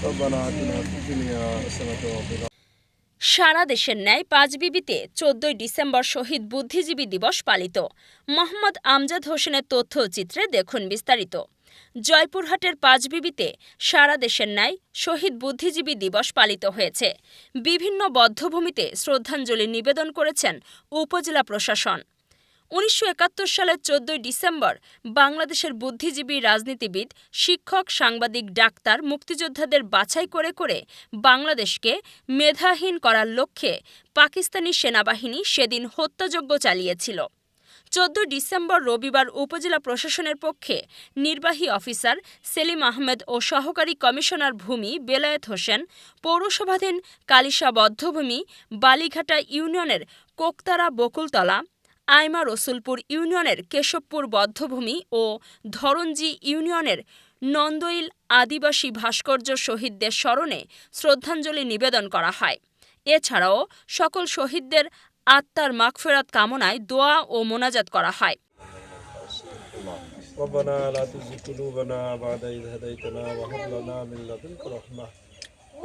ربنا آتنا في الدنيا حسنة وفي সারা দেশের ন্যায় পাঁচবিবিতে ১৪ ডিসেম্বর শহীদ বুদ্ধিজীবী দিবস পালিত। মোহাম্মদ আমজাদ হোসেনের তথ্যচিত্রে দেখুন বিস্তারিত। জয়পুরহাটের পাঁচবিবিতে সারা দেশের ন্যায় শহীদ বুদ্ধিজীবী দিবস পালিত হয়েছে। বিভিন্ন বধ্যভূমিতে শ্রদ্ধাঞ্জলি নিবেদন করেছেন উপজেলা প্রশাসন। ১৯৭১ সালের ১৪ ডিসেম্বর বাংলাদেশের বুদ্ধিজীবী, রাজনীতিবিদ, শিক্ষক, সাংবাদিক, ডাক্তার, মুক্তিযোদ্ধাদের বাছাই করে করে বাংলাদেশকে মেধাহীন করার লক্ষ্যে পাকিস্তানি সেনাবাহিনী সেদিন হত্যাযজ্ঞ চালিয়েছিল। ১৪ ডিসেম্বর রবিবার উপজেলা প্রশাসনের পক্ষে নির্বাহী অফিসার সেলিম আহমেদ ও সহকারী কমিশনার ভূমি বেলায়েত হোসেন, পৌরসভাধীন কালিশা বধ্যভূমি, বালিঘাটা ইউনিয়নের কোকতারা বকুলতলা, আইমা রসুলপুর ইউনিয়নের কেশবপুর বধ্যভূমি ও ধরঞ্জি ইউনিয়নের নন্দইল আদিবাসী ভাস্কর্য শহীদদের স্মরণে শ্রদ্ধাঞ্জলি নিবেদন করা হয়। এছাড়াও সকল শহীদদের আত্মার মাগফিরাত কামনায় দোয়া ও মোনাজাত করা হয়। ربنا لا تزغ قلوبنا بعد إذ هديتنا وهب لنا من لدنك رحمة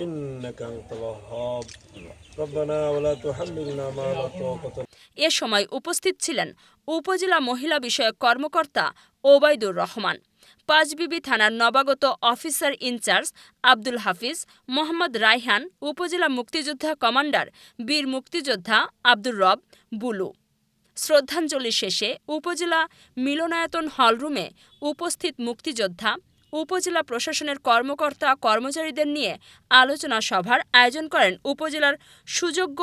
إنك أنت الوهاب ربنا ولا تحملنا ما لا طاقة এ সময় উপস্থিত ছিলেন উপজেলা মহিলা বিষয়ক কর্মকর্তা ওবায়দুর রহমান, পাঁচবিবি থানার নবাগত অফিসার ইনচার্জ আব্দুল হাফিজ, মোহাম্মদ রায়হান, উপজেলা মুক্তিযোদ্ধা কমান্ডার বীর মুক্তিযোদ্ধা আব্দুর রব বুলু। শ্রদ্ধাঞ্জলি শেষে উপজেলা মিলনায়তন হলরুমে উপস্থিত মুক্তিযোদ্ধা, উপজেলা প্রশাসনের কর্মকর্তা কর্মচারীদের নিয়ে আলোচনা সভার আয়োজন করেন উপজেলার সুযোগ্য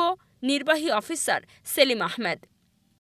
নির্বাহী অফিসার সেলিম আহমেদ।